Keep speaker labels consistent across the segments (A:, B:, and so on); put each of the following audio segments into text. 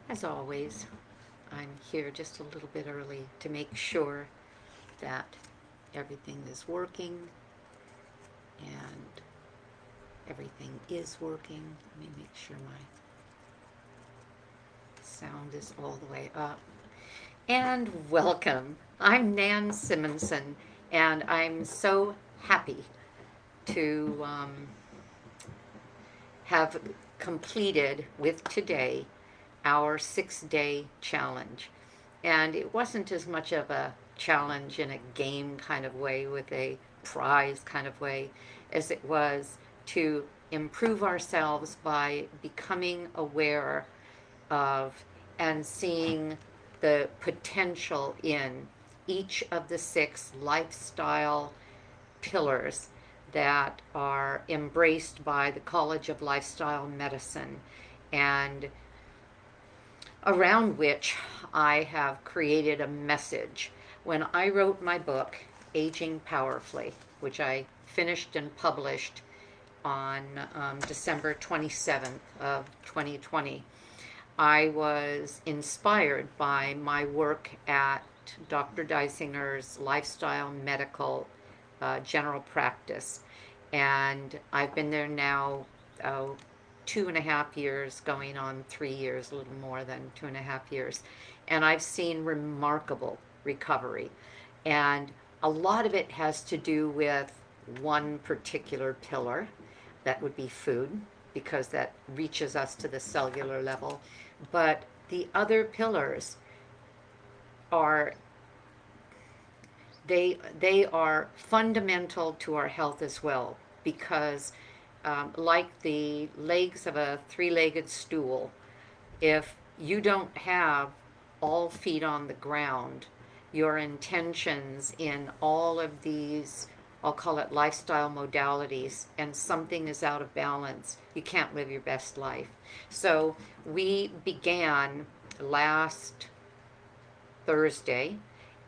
A: As always, I'm here just a little bit early to make sure that everything is working and everything is working. Let me make sure my sound is all the way up. And welcome. I'm Nan Simonson, and I'm so happy to have completed with today our 6-day challenge. And it wasn't as much of a challenge in a game kind of way with a prize kind of way as it was to improve ourselves by becoming aware of and seeing the potential in each of the 6 lifestyle pillars that are embraced by the College of Lifestyle Medicine, and around which I have created a message. When I wrote my book, Aging Powerfully, which I finished and published on December 27th of 2020, I was inspired by my work at Dr. Deisinger's Lifestyle Medical General Practice. And I've been there now 2.5 years, going on 3 years, a little more than 2.5 years. And I've seen remarkable recovery. And a lot of it has to do with one particular pillar, that would be food, because that reaches us to the cellular level. But the other pillars are they are fundamental to our health as well, because like the legs of a 3-legged stool, if you don't have all feet on the ground, your intentions in all of these, I'll call it lifestyle modalities, and something is out of balance, you can't live your best life. So we began last Thursday,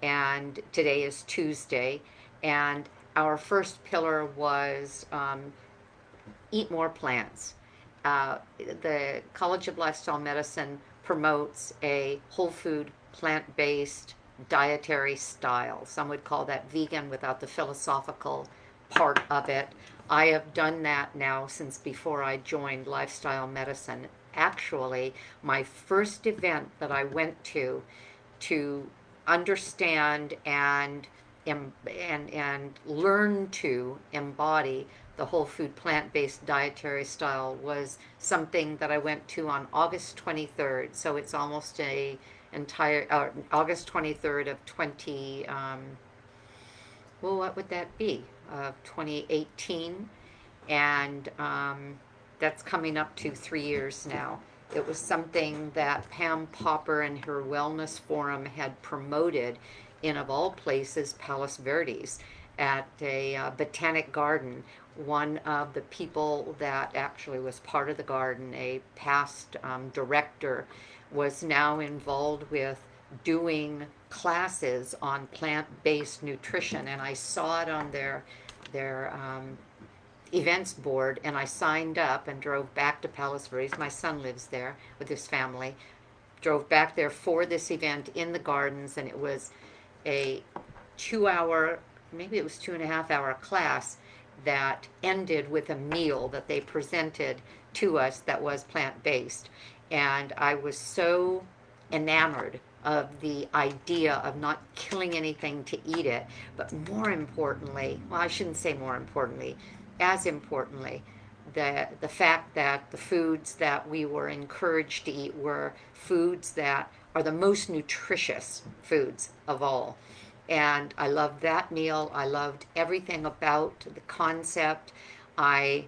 A: and today is Tuesday, and our first pillar was eat more plants. The College of Lifestyle Medicine promotes a whole food, plant-based dietary style. Some would call that vegan without the philosophical part of it. I have done that now since before I joined lifestyle medicine. Actually, my first event that I went to understand and learn to embody the whole food plant-based dietary style was something that I went to on August 23rd. So it's almost a entire August 23rd of 20 well, what would that be, 2018, and that's coming up to 3 years now. It was something that Pam Popper and her wellness forum had promoted in, of all places, Palos Verdes at a botanic garden. One of the people that actually was part of the garden, a past director, was now involved with doing classes on plant-based nutrition, and I saw it on their events board, and I signed up and drove back to Palos Verdes. My son lives there with his family. Drove back there for this event in the gardens, and it was a 2-hour, maybe it was 2.5-hour class that ended with a meal that they presented to us that was plant-based. And I was so enamored of the idea of not killing anything to eat it, but more importantly, well, I shouldn't say more importantly, as importantly, the fact that the foods that we were encouraged to eat were foods that are the most nutritious foods of all. And I loved that meal. I loved everything about the concept. I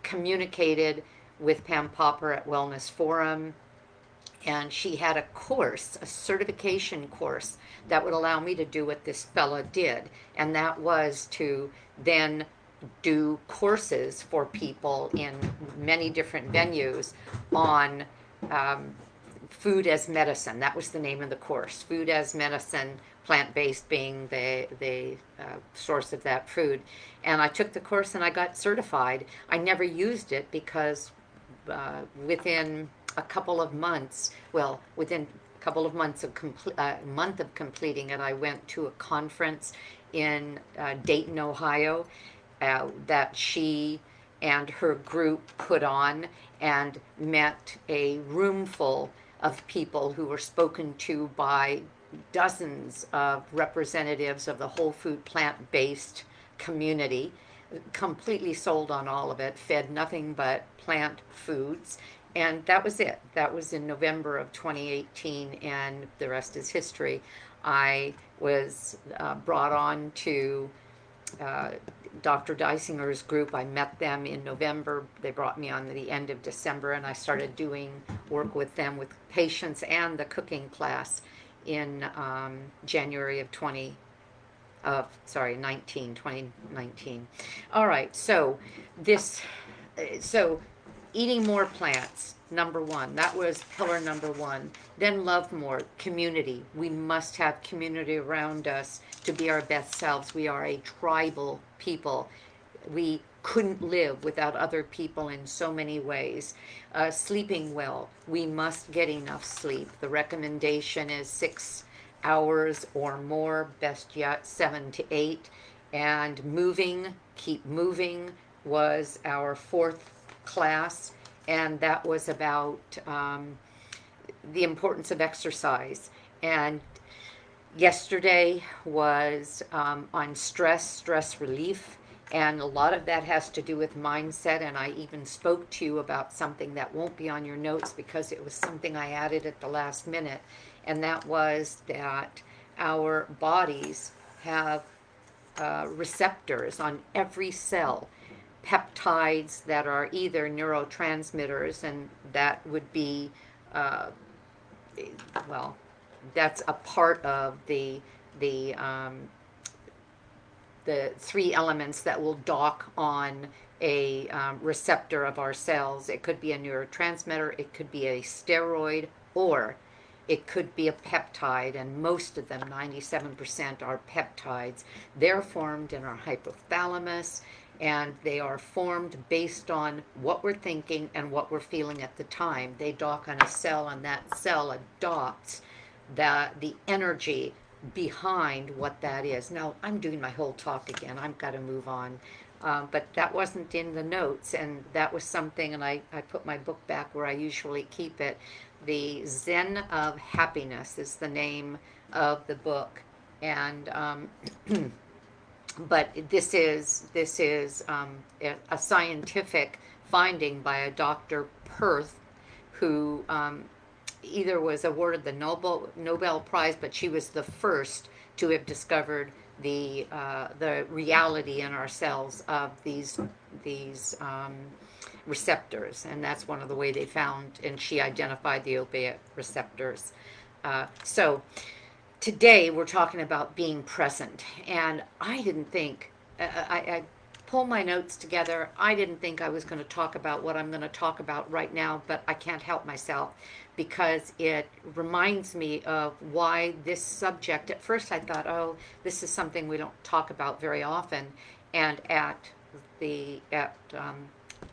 A: communicated with Pam Popper at Wellness Forum, and she had a course, a certification course, that would allow me to do what this fella did, and that was to then do courses for people in many different venues on food as medicine. That was the name of the course, Food as Medicine plant-based being the source of that food. And I took the course and I got certified. I never used it because within a couple of months, well, within a couple of months of month of completing it, I went to a conference in Dayton, Ohio, that she and her group put on, and met a room full of people who were spoken to by dozens of representatives of the whole food plant-based community, completely sold on all of it, fed nothing but plant foods. And that was it. That was in November of 2018, and the rest is history. I was brought on to uh, Dr. Deisinger's group. I met them in November. They brought me on the end of December, and I started doing work with them with patients and the cooking class in January of 2019. All right, so this, so eating more plants, number one. That was pillar number one. Then love more, community. We must have community around us to be our best selves. We are a tribal people. We couldn't live without other people in so many ways. Sleeping well. We must get enough sleep. The recommendation is 6 hours or more, best yet 7 to 8. And moving, keep moving, was our fourth class, and that was about the importance of exercise. And yesterday was on stress relief, and a lot of that has to do with mindset. And I even spoke to you about something that won't be on your notes because it was something I added at the last minute, and that was that our bodies have receptors on every cell, peptides that are either neurotransmitters, and that would be, uh, well, that's a part of the the three elements that will dock on a receptor of our cells. It could be a neurotransmitter, it could be a steroid, or it could be a peptide, and most of them, 97%, are peptides. They're formed in our hypothalamus, and they are formed based on what we're thinking and what we're feeling at the time. They dock on a cell, and that cell adopts the energy behind what that is. Now, I'm doing my whole talk again. I've got to move on. But that wasn't in the notes, and that was something, and I put my book back where I usually keep it. The Zen of Happiness is the name of the book. And but this is a scientific finding by a Dr. Perth, who either was awarded the Nobel Prize, but she was the first to have discovered the reality in our cells of these receptors, and that's one of the way they found, and she identified the opiate receptors. So today we're talking about being present, and I didn't think, I pull my notes together. I didn't think I was going to talk about what I'm going to talk about right now, but I can't help myself because it reminds me of why this subject. At first I thought, oh, this is something we don't talk about very often, and at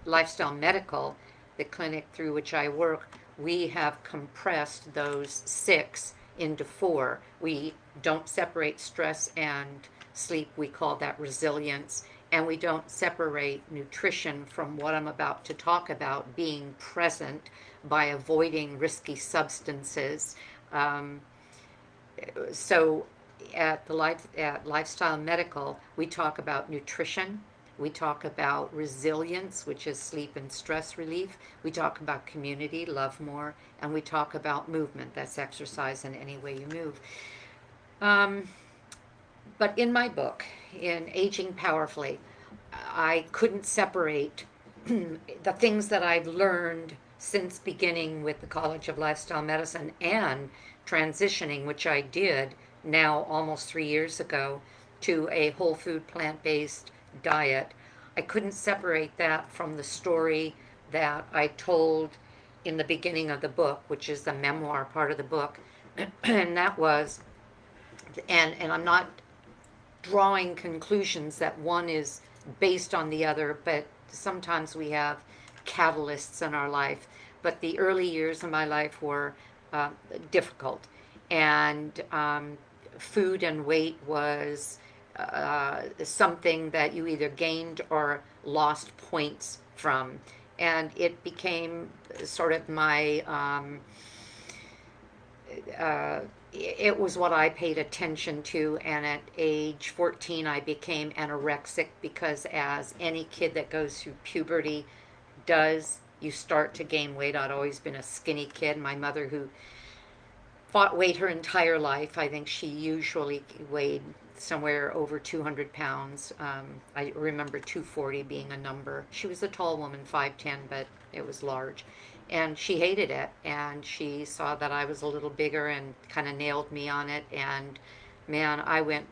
A: Lifestyle Medical, the clinic through which I work, we have compressed those 6 into 4. We don't separate stress and sleep. We call that resilience. And we don't separate nutrition from what I'm about to talk about, being present by avoiding risky substances. So at Lifestyle Medical, we talk about nutrition. We talk about resilience, which is sleep and stress relief. We talk about community, love more, and we talk about movement. That's exercise in any way you move. But in my book, in Aging Powerfully, I couldn't separate the things that I've learned since beginning with the College of Lifestyle Medicine and transitioning, which I did now almost 3 years ago, to a whole food plant-based diet. I couldn't separate that from the story that I told in the beginning of the book, which is the memoir part of the book, and that was And I'm not drawing conclusions that one is based on the other, but sometimes we have catalysts in our life. But the early years of my life were uh, difficult, and food and weight was something that you either gained or lost points from. And it became sort of my it was what I paid attention to, and at age 14, I became anorexic because, as any kid that goes through puberty does, you start to gain weight. I'd always been a skinny kid. My mother, who fought weight her entire life, I think she usually weighed somewhere over 200 pounds. I remember 240 being a number. She was a tall woman, 5'10", but it was large. And she hated it, and she saw that I was a little bigger and kind of nailed me on it. And man, I went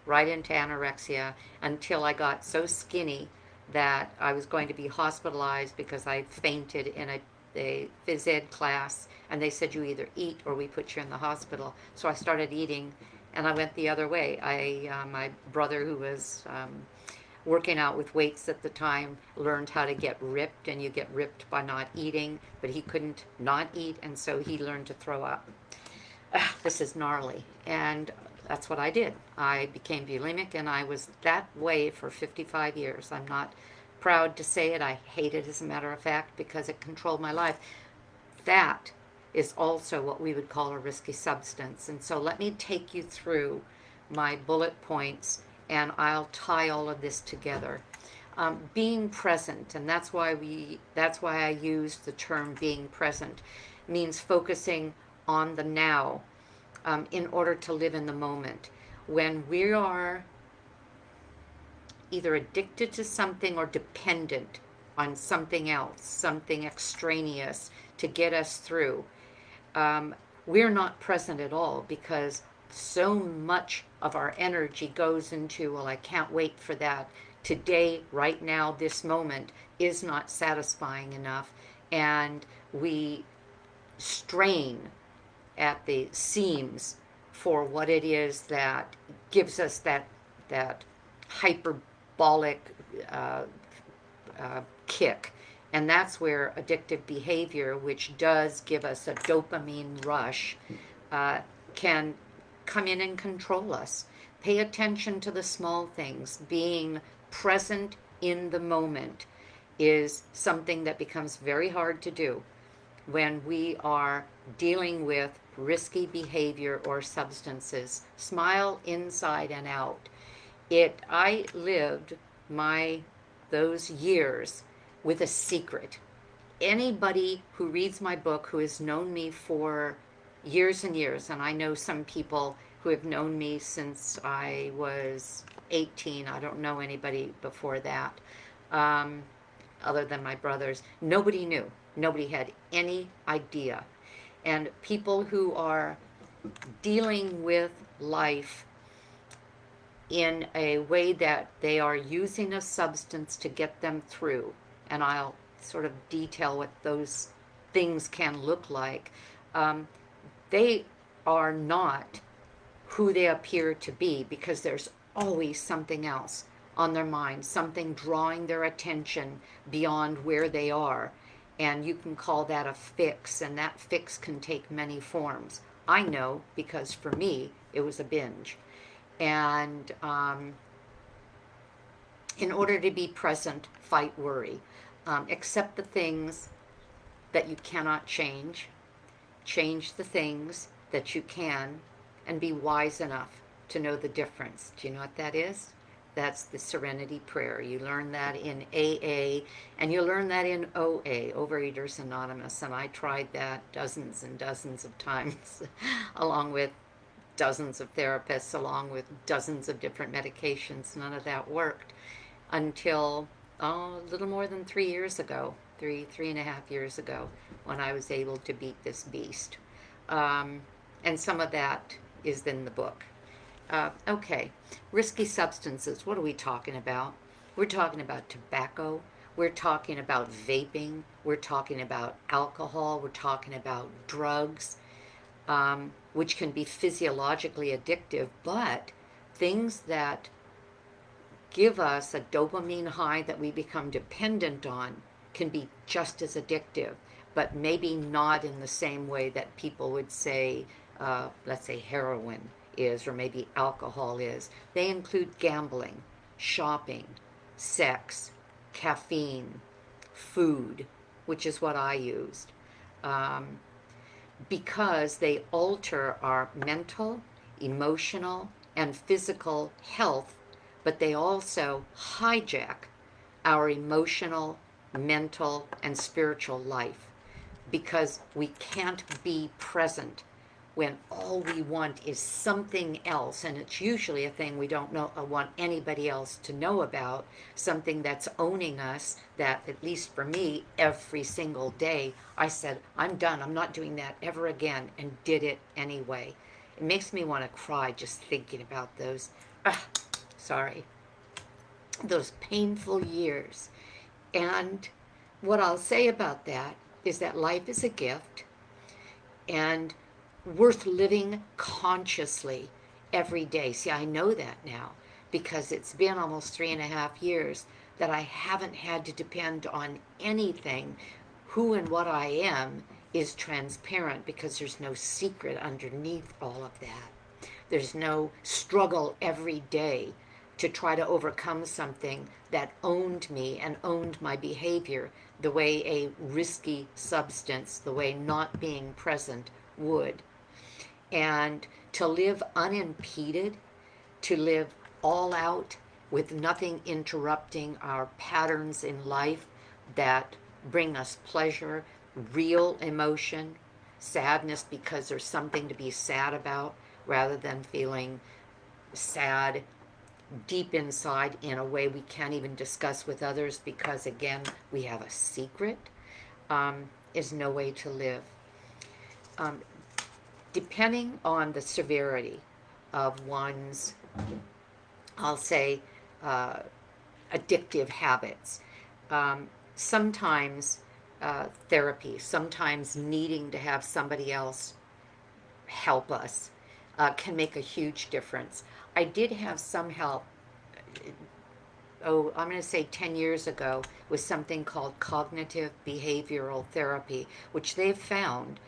A: right into anorexia until I got so skinny that I was going to be hospitalized because I fainted in a phys ed class, and they said, you either eat or we put you in the hospital. So I started eating, and I went the other way. My brother, who was working out with weights at the time, learned how to get ripped, and you get ripped by not eating, but he couldn't not eat, and so he learned to throw up. This is gnarly. And that's what I did. I became bulimic, and I was that way for 55 years. I'm not proud to say it. I hate it, as a matter of fact, because it controlled my life. That is also what we would call a risky substance. And so let me take you through my bullet points, and I'll tie all of this together. Being present, and that's why I used the term being present, means focusing on the now, in order to live in the moment. When we are either addicted to something or dependent on something else, something extraneous to get us through, we're not present at all, because so much of our energy goes into, well, I can't wait for that. Today, right now, this moment is not satisfying enough. And we strain at the seams for what it is that gives us that hyperbolic kick. And that's where addictive behavior, which does give us a dopamine rush, can come in and control us. Pay attention to the small things. Being present in the moment is something that becomes very hard to do when we are dealing with risky behavior or substances. Smile inside and out. I lived those years with a secret. Anybody who reads my book, who has known me for years and years, and I know some people who have known me since I was 18. I don't know anybody before that, other than my brothers. Nobody knew. Nobody had any idea. And people who are dealing with life in a way that they are using a substance to get them through, and I'll sort of detail what those things can look like, they are not who they appear to be, because there's always something else on their mind, something drawing their attention beyond where they are. And you can call that a fix, and that fix can take many forms. I know, because for me, it was a binge. And in order to be present, fight worry. Accept the things that you cannot change. Change the things that you can, and be wise enough to know the difference. Do you know what that is? That's the Serenity Prayer. You learn that in AA, and you learn that in OA, Overeaters Anonymous, and I tried that dozens and dozens of times, along with dozens of therapists, along with dozens of different medications. None of that worked until a little more than 3 years ago, three and a half years ago, when I was able to beat this beast. And some of that is in the book. Okay, risky substances. What are we talking about? We're talking about tobacco. We're talking about vaping. We're talking about alcohol. We're talking about drugs. which can be physiologically addictive, but things that give us a dopamine high that we become dependent on can be just as addictive, but maybe not in the same way that people would say, let's say, heroin is, or maybe alcohol is. They include gambling, shopping, sex, caffeine, food, which is what I used, um, because they alter our mental, emotional, and physical health, but they also hijack our emotional, mental, and spiritual life because we can't be present when all we want is something else, and it's usually a thing we don't know want anybody else to know about, something that's owning us, that at least for me, every single day I said, I'm done, I'm not doing that ever again, and did it anyway. It makes me want to cry just thinking about those, sorry, those painful years. And what I'll say about that is that life is a gift, and worth living consciously every day. See, I know that now because it's been almost 3.5 years that I haven't had to depend on anything. Who and what I am is transparent because there's no secret underneath all of that. There's no struggle every day to try to overcome something that owned me and owned my behavior the way a risky substance, the way not being present would. And to live unimpeded, to live all out with nothing interrupting our patterns in life that bring us pleasure, real emotion, sadness because there's something to be sad about, rather than feeling sad deep inside in a way we can't even discuss with others because, again, we have a secret, is no way to live. Um, Depending on the severity of one's, I'll say, uh, addictive habits, sometimes therapy, sometimes needing to have somebody else help us can make a huge difference. I did have some help, I'm going to say 10 years ago, with something called cognitive behavioral therapy, which they've found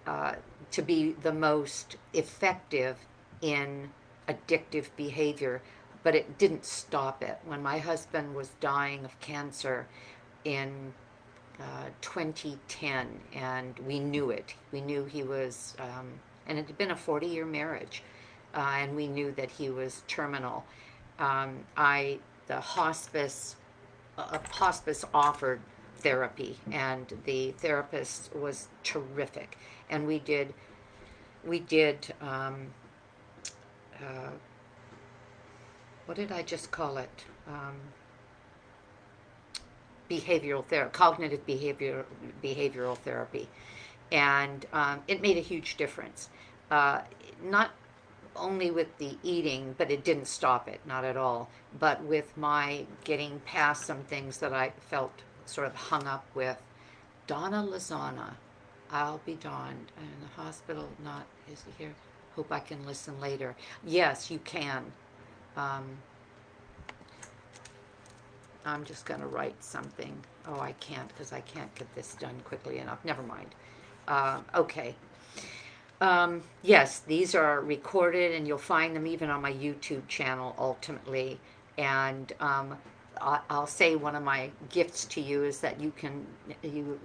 A: uh, to be the most effective in addictive behavior, but it didn't stop it. When my husband was dying of cancer in 2010, and we knew it. We knew he was, and it had been a 40-year marriage, and we knew that he was terminal. The hospice offered therapy, and the therapist was terrific, and we did uh, what did I just call it? Behavioral therapy, cognitive behavioral therapy, and it made a huge difference. Not only with the eating, but it didn't stop it, not at all. But with my getting past some things that I felt sort of hung up with. Donna Lozana, I'll be darned. I'm in the hospital, not, is he here? Hope I can listen later. Yes, you can. Um, I'm just going to write something. Oh, I can't because I can't get this done quickly enough. Never mind. Okay. Yes, these are recorded, and you'll find them even on my YouTube channel ultimately. And I'll say one of my gifts to you is that you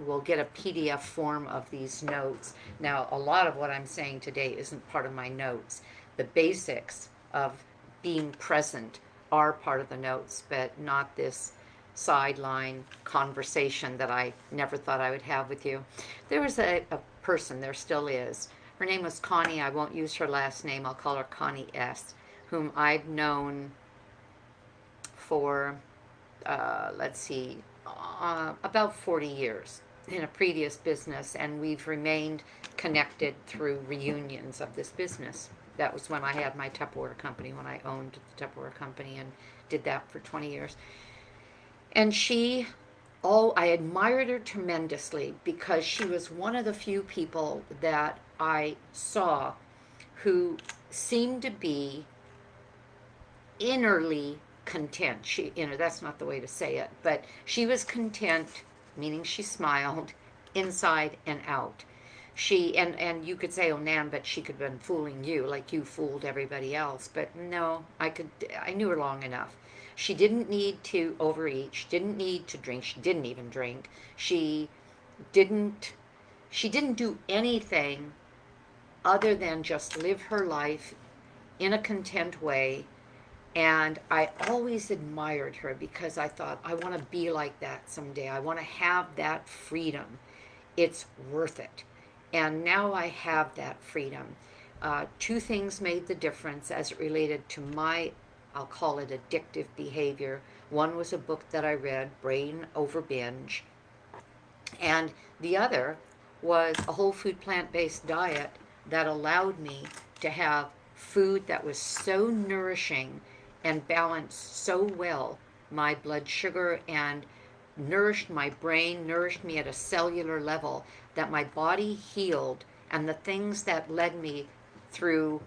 A: will get a PDF form of these notes. Now, a lot of what I'm saying today isn't part of my notes. The basics of being present are part of the notes, but not this sideline conversation that I never thought I would have with you. There was a person, there still is. Her name was Connie. I won't use her last name. I'll call her Connie S., whom I've known for, let's see, about 40 years in a previous business, and we've remained connected through reunions of this business. That was when I had my Tupperware company, when I owned the Tupperware company and did that for 20 years. And she Oh, I admired her tremendously because she was one of the few people that I saw who seemed to be innerly content. That's not the way to say it, but she was content, meaning she smiled inside and out. And you could say, oh, Nan, but she could have been fooling you like you fooled everybody else. But no, I knew her long enough. She didn't need to overeat. She didn't need to drink. She didn't even drink. She didn't, she didn't do anything other than just live her life in a content way. And I always admired her because I thought, I want to be like that someday. I want to have that freedom. It's worth it. And now I have that freedom. Two things made the difference as it related to my, I'll call it addictive behavior. One was a book that I read, Brain Over Binge. And the other was a whole food plant based diet that allowed me to have food that was so nourishing and balanced so well my blood sugar and nourished my brain, nourished me at a cellular level, that my body healed, and the things that led me through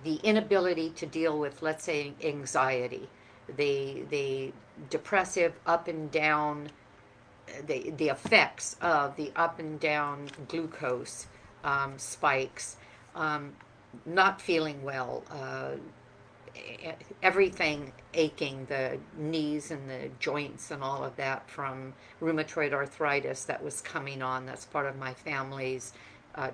A: the inability to deal with, let's say, anxiety, the depressive up and down, the effects of the up and down glucose spikes, um, not feeling well, everything aching, the knees and the joints and all of that from rheumatoid arthritis that was coming on. That's part of my family's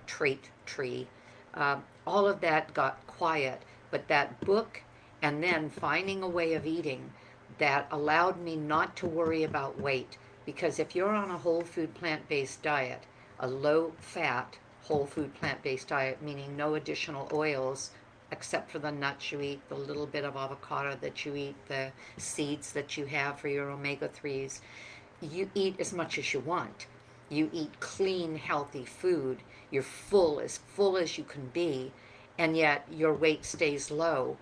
A: trait tree. All of that got quiet, but that book and then finding a way of eating that allowed me not to worry about weight. Because if you're on a whole food plant based diet, a low fat whole food plant based diet, meaning no additional oils except for the nuts you eat, the little bit of avocado that you eat, the seeds that you have for your omega 3s, you eat as much as you want. You eat clean, healthy food. You're full as you can be, and yet your weight stays low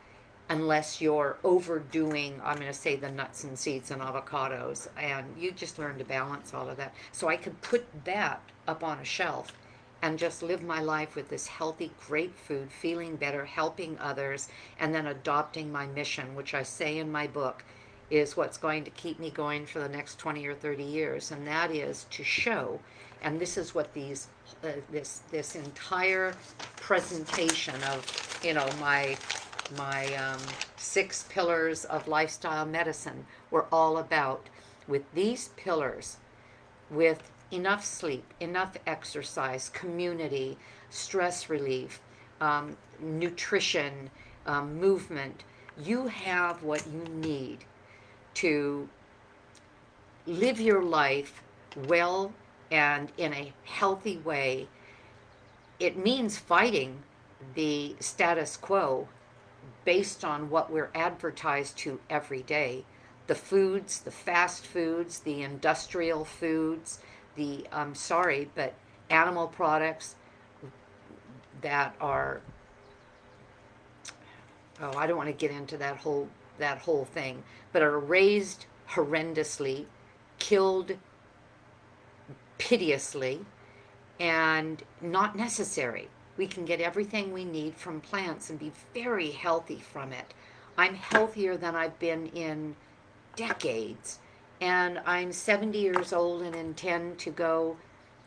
A: unless you're overdoing, I'm going to say, the nuts and seeds and avocados, and you just learn to balance all of that. So I could put that up on a shelf and just live my life with this healthy, great food, feeling better, helping others, and then adopting my mission, which I say in my book is what's going to keep me going for the next 20 or 30 years, and that is to show, and this is what this entire presentation of, my 6 pillars of lifestyle medicine were all about. With these pillars, with enough sleep, enough exercise, community, stress relief, nutrition, movement, you have what you need to live your life well and in a healthy way. It means fighting the status quo based on what we're advertised to every day. The foods, the fast foods, the industrial foods, I'm sorry, but animal products that are, oh, I don't want to get into that whole thing, but are raised horrendously, killed piteously, and not necessary. We can get everything we need from plants and be very healthy from it. I'm healthier than I've been in decades, and I'm 70 years old and intend to go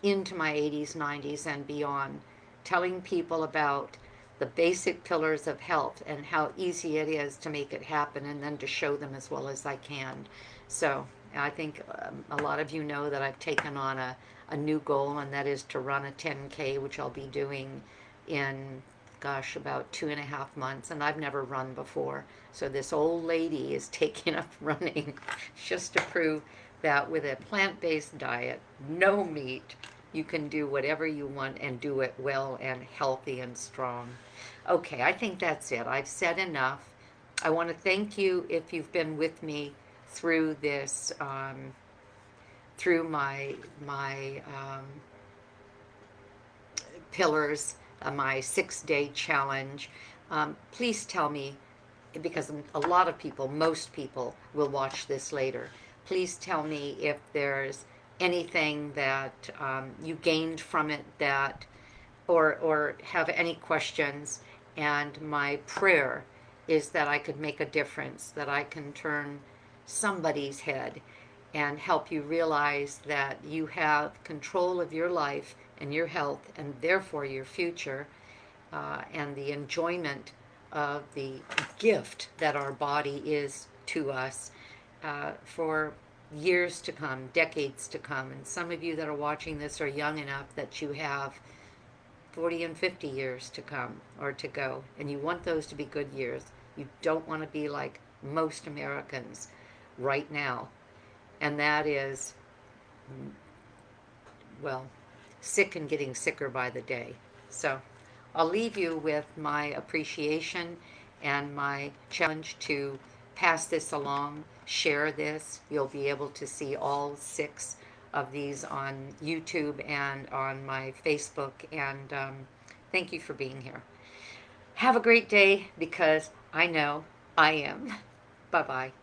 A: into my 80s, 90s, and beyond, telling people about the basic pillars of health and how easy it is to make it happen, and then to show them as well as I can. So I think a lot of you know that I've taken on a new goal, and that is to run a 10K, which I'll be doing in, gosh, about 2.5 months, and I've never run before. So this old lady is taking up running just to prove that with a plant-based diet, no meat, you can do whatever you want and do it well and healthy and strong. Okay, I think that's it. I've said enough. I want to thank you if you've been with me through this, through my pillars, my 6-day challenge. Please tell me, because a lot of people, most people, will watch this later. Please tell me if there's anything that you gained from it, that or have any questions. And my prayer is that I could make a difference, that I can turn somebody's head and help you realize that you have control of your life and your health and therefore your future, and the enjoyment of the gift that our body is to us, for years to come, decades to come. And some of you that are watching this are young enough that you have 40 and 50 years to come or to go, and you want those to be good years. You don't want to be like most Americans right now, and that is, well, sick and getting sicker by the day. So I'll leave you with my appreciation and my challenge to pass this along, share this. You'll be able to see all 6 of these on YouTube and on my Facebook. And thank you for being here. Have a great day, because I know I am. Bye bye.